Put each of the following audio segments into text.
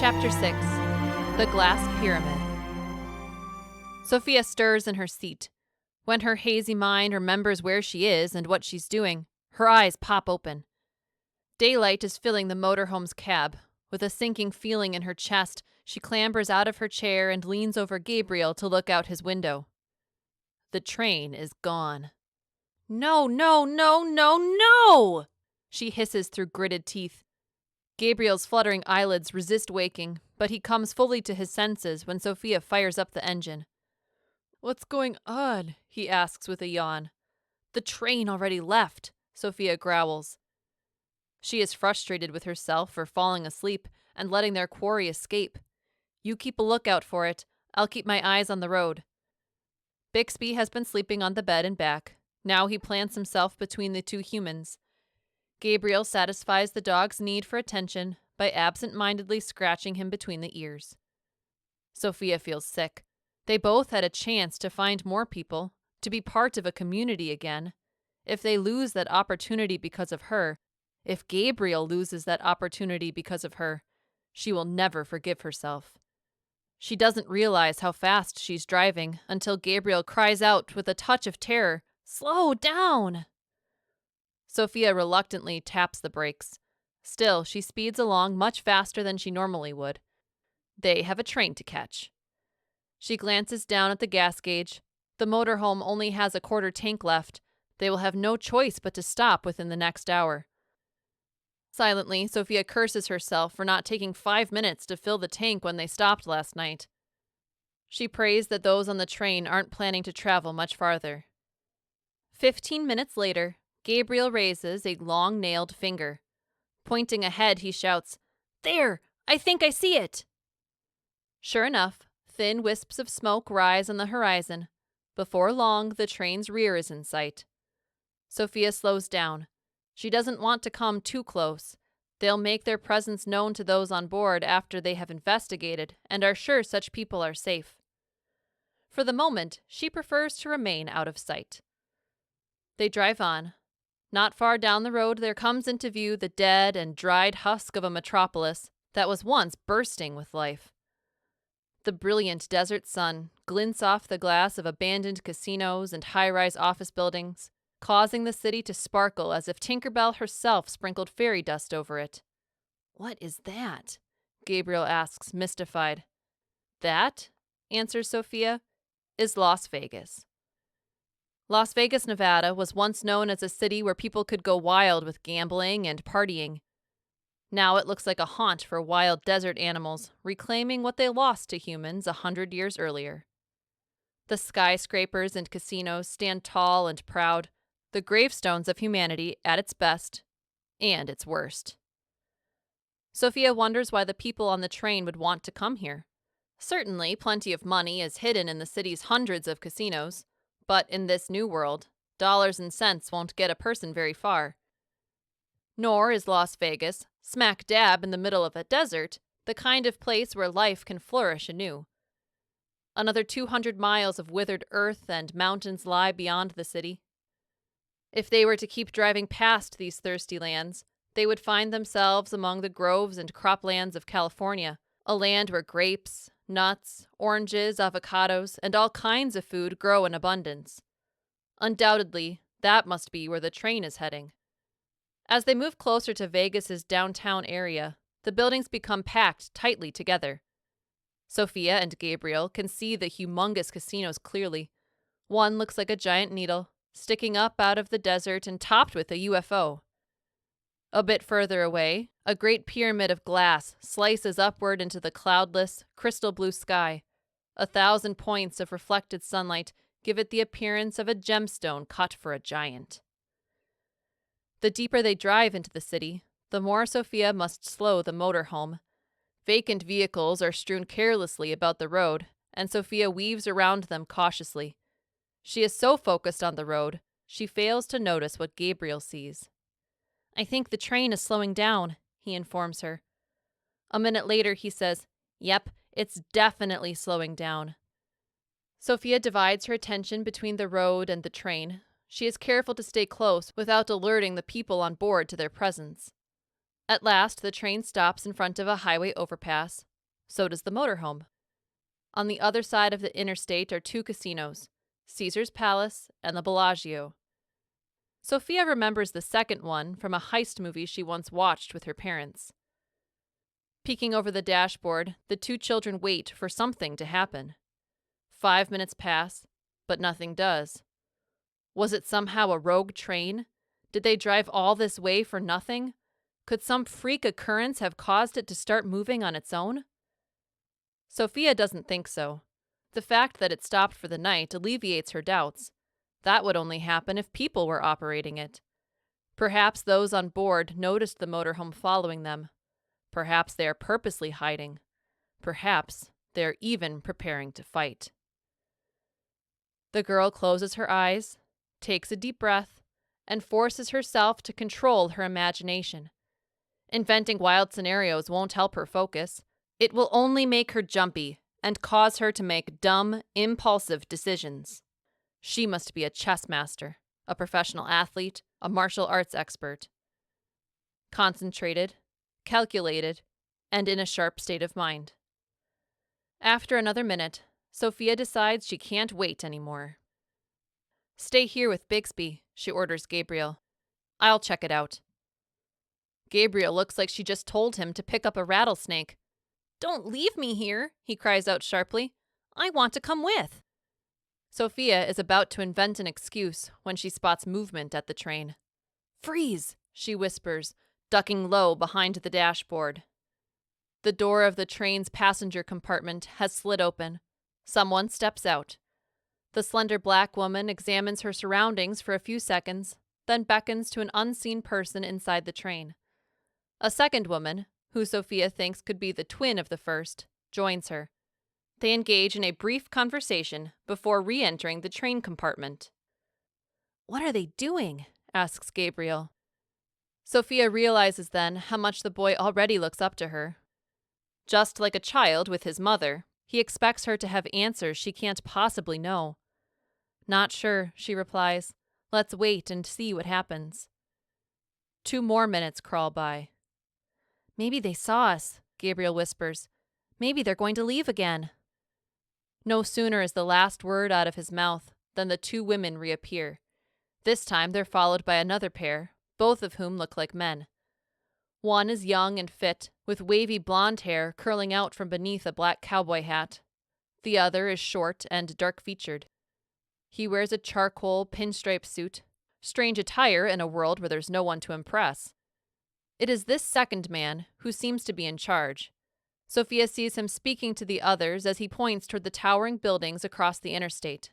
Chapter 6. The Glass Pyramid. Sophia stirs in her seat. When her hazy mind remembers where she is and what she's doing, her eyes pop open. Daylight is filling the motorhome's cab. With a sinking feeling in her chest, she clambers out of her chair and leans over Gabriel to look out his window. The train is gone. No, no, no, no, no! She hisses through gritted teeth. Gabriel's fluttering eyelids resist waking, but he comes fully to his senses when Sophia fires up the engine. "What's going on?" he asks with a yawn. "The train already left," Sophia growls. She is frustrated with herself for falling asleep and letting their quarry escape. "You keep a lookout for it. I'll keep my eyes on the road." Bixby has been sleeping on the bed and back. Now he plants himself between the two humans. Gabriel satisfies the dog's need for attention by absent-mindedly scratching him between the ears. Sophia feels sick. They both had a chance to find more people, to be part of a community again. If they lose that opportunity because of her, if Gabriel loses that opportunity because of her, she will never forgive herself. She doesn't realize how fast she's driving until Gabriel cries out with a touch of terror, "Slow down!" Sophia reluctantly taps the brakes. Still, she speeds along much faster than she normally would. They have a train to catch. She glances down at the gas gauge. The motorhome only has a quarter tank left. They will have no choice but to stop within the next hour. Silently, Sophia curses herself for not taking 5 minutes to fill the tank when they stopped last night. She prays that those on the train aren't planning to travel much farther. 15 minutes later, Gabriel raises a long-nailed finger. Pointing ahead, he shouts, "There! I think I see it!" Sure enough, thin wisps of smoke rise on the horizon. Before long, the train's rear is in sight. Sophia slows down. She doesn't want to come too close. They'll make their presence known to those on board after they have investigated and are sure such people are safe. For the moment, she prefers to remain out of sight. They drive on. Not far down the road, there comes into view the dead and dried husk of a metropolis that was once bursting with life. The brilliant desert sun glints off the glass of abandoned casinos and high-rise office buildings, causing the city to sparkle as if Tinkerbell herself sprinkled fairy dust over it. "What is that?" Gabriel asks, mystified. "That," answers Sophia, "is Las Vegas." Las Vegas, Nevada was once known as a city where people could go wild with gambling and partying. Now it looks like a haunt for wild desert animals, reclaiming what they lost to humans 100 years earlier. The skyscrapers and casinos stand tall and proud, the gravestones of humanity at its best and its worst. Sophia wonders why the people on the train would want to come here. Certainly, plenty of money is hidden in the city's hundreds of casinos. But in this new world, dollars and cents won't get a person very far. Nor is Las Vegas, smack dab in the middle of a desert, the kind of place where life can flourish anew. Another 200 miles of withered earth and mountains lie beyond the city. If they were to keep driving past these thirsty lands, they would find themselves among the groves and croplands of California, a land where grapes, nuts, oranges, avocados, and all kinds of food grow in abundance. Undoubtedly, that must be where the train is heading. As they move closer to Vegas's downtown area, the buildings become packed tightly together. Sophia and Gabriel can see the humongous casinos clearly. One looks like a giant needle, sticking up out of the desert and topped with a UFO. A bit further away, a great pyramid of glass slices upward into the cloudless, crystal blue sky. 1,000 points of reflected sunlight give it the appearance of a gemstone cut for a giant. The deeper they drive into the city, the more Sophia must slow the motorhome. Vacant vehicles are strewn carelessly about the road, and Sophia weaves around them cautiously. She is so focused on the road, she fails to notice what Gabriel sees. "I think the train is slowing down," he informs her. A minute later, he says, "Yep, it's definitely slowing down." Sophia divides her attention between the road and the train. She is careful to stay close without alerting the people on board to their presence. At last, the train stops in front of a highway overpass. So does the motorhome. On the other side of the interstate are two casinos, Caesar's Palace and the Bellagio. Sophia remembers the second one from a heist movie she once watched with her parents. Peeking over the dashboard, the two children wait for something to happen. 5 minutes pass, but nothing does. Was it somehow a rogue train? Did they drive all this way for nothing? Could some freak occurrence have caused it to start moving on its own? Sophia doesn't think so. The fact that it stopped for the night alleviates her doubts. That would only happen if people were operating it. Perhaps those on board noticed the motorhome following them. Perhaps they are purposely hiding. Perhaps they are even preparing to fight. The girl closes her eyes, takes a deep breath, and forces herself to control her imagination. Inventing wild scenarios won't help her focus. It will only make her jumpy and cause her to make dumb, impulsive decisions. She must be a chess master, a professional athlete, a martial arts expert. Concentrated, calculated, and in a sharp state of mind. After another minute, Sophia decides she can't wait anymore. "Stay here with Bixby," she orders Gabriel. "I'll check it out." Gabriel looks like she just told him to pick up a rattlesnake. "Don't leave me here," he cries out sharply. "I want to come with." Sophia is about to invent an excuse when she spots movement at the train. "Freeze," she whispers, ducking low behind the dashboard. The door of the train's passenger compartment has slid open. Someone steps out. The slender black woman examines her surroundings for a few seconds, then beckons to an unseen person inside the train. A second woman, who Sophia thinks could be the twin of the first, joins her. They engage in a brief conversation before re-entering the train compartment. "What are they doing?" asks Gabriel. Sophia realizes then how much the boy already looks up to her. Just like a child with his mother, he expects her to have answers she can't possibly know. "Not sure," she replies. "Let's wait and see what happens." 2 more minutes crawl by. "Maybe they saw us," Gabriel whispers. "Maybe they're going to leave again." No sooner is the last word out of his mouth than the 2 women reappear. This time they're followed by another pair, both of whom look like men. One is young and fit, with wavy blonde hair curling out from beneath a black cowboy hat. The other is short and dark-featured. He wears a charcoal pinstripe suit, strange attire in a world where there's no one to impress. It is this second man who seems to be in charge. Sophia sees him speaking to the others as he points toward the towering buildings across the interstate.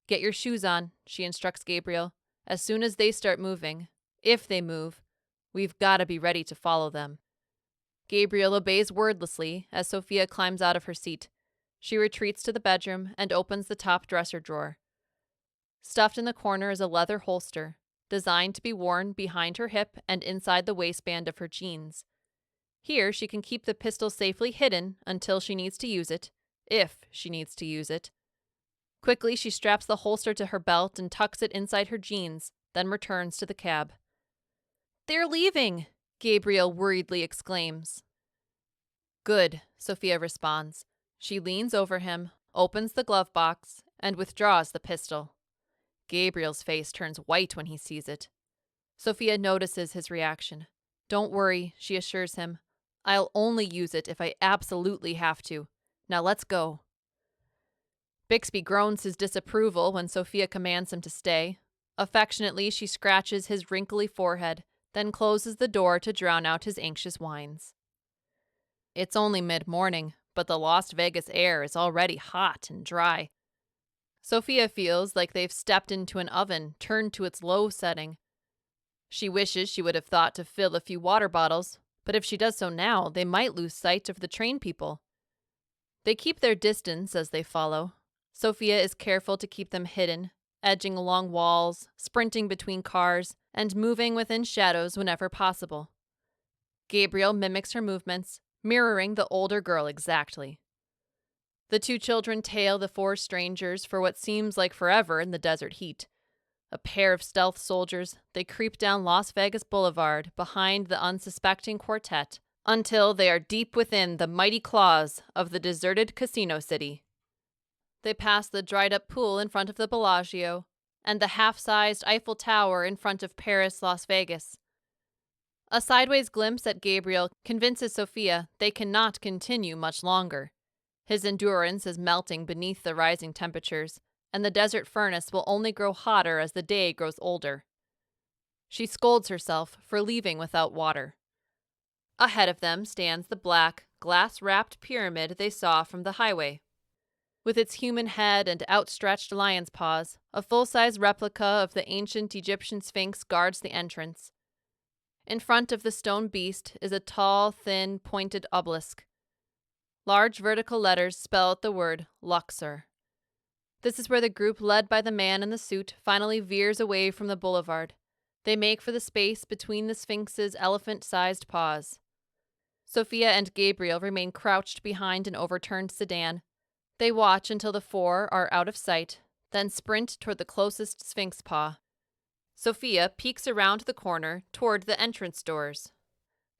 "Get your shoes on," she instructs Gabriel. "As soon as they start moving, if they move, we've got to be ready to follow them." Gabriel obeys wordlessly as Sophia climbs out of her seat. She retreats to the bedroom and opens the top dresser drawer. Stuffed in the corner is a leather holster, designed to be worn behind her hip and inside the waistband of her jeans. Here she can keep the pistol safely hidden until she needs to use it, if she needs to use it. Quickly, she straps the holster to her belt and tucks it inside her jeans, then returns to the cab. "They're leaving!" Gabriel worriedly exclaims. "Good," Sophia responds. She leans over him, opens the glove box, and withdraws the pistol. Gabriel's face turns white when he sees it. Sophia notices his reaction. "Don't worry," she assures him. "I'll only use it if I absolutely have to. Now let's go." Bixby groans his disapproval when Sophia commands him to stay. Affectionately, she scratches his wrinkly forehead, then closes the door to drown out his anxious whines. It's only mid-morning, but the Las Vegas air is already hot and dry. Sophia feels like they've stepped into an oven turned to its low setting. She wishes she would have thought to fill a few water bottles, but if she does so now, they might lose sight of the train people. They keep their distance as they follow. Sophia is careful to keep them hidden, edging along walls, sprinting between cars, and moving within shadows whenever possible. Gabriel mimics her movements, mirroring the older girl exactly. The 2 children tail the 4 strangers for what seems like forever in the desert heat. A pair of stealth soldiers, they creep down Las Vegas Boulevard behind the unsuspecting quartet, until they are deep within the mighty claws of the deserted casino city. They pass the dried-up pool in front of the Bellagio and the half-sized Eiffel Tower in front of Paris, Las Vegas. A sideways glimpse at Gabriel convinces Sophia they cannot continue much longer. His endurance is melting beneath the rising temperatures, and the desert furnace will only grow hotter as the day grows older. She scolds herself for leaving without water. Ahead of them stands the black, glass-wrapped pyramid they saw from the highway. With its human head and outstretched lion's paws, a full-size replica of the ancient Egyptian Sphinx guards the entrance. In front of the stone beast is a tall, thin, pointed obelisk. Large vertical letters spell out the word Luxor. This is where the group led by the man in the suit finally veers away from the boulevard. They make for the space between the Sphinx's elephant-sized paws. Sophia and Gabriel remain crouched behind an overturned sedan. They watch until the four are out of sight, then sprint toward the closest Sphinx paw. Sophia peeks around the corner toward the entrance doors.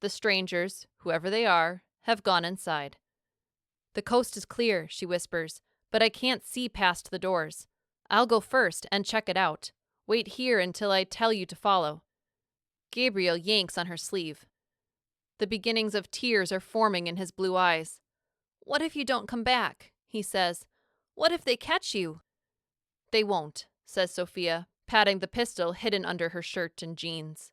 The strangers, whoever they are, have gone inside. "The coast is clear," she whispers, "but I can't see past the doors. I'll go first and check it out. Wait here until I tell you to follow." Gabriel yanks on her sleeve. The beginnings of tears are forming in his blue eyes. "What if you don't come back?" he says. "What if they catch you?" "They won't," says Sophia, patting the pistol hidden under her shirt and jeans.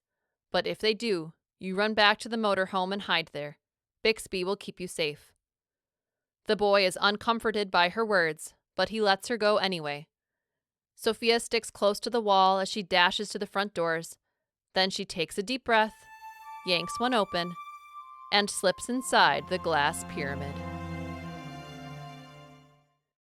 "But if they do, you run back to the motorhome and hide there. Bixby will keep you safe." The boy is uncomforted by her words, but he lets her go anyway. Sophia sticks close to the wall as she dashes to the front doors. Then she takes a deep breath, yanks one open, and slips inside the glass pyramid.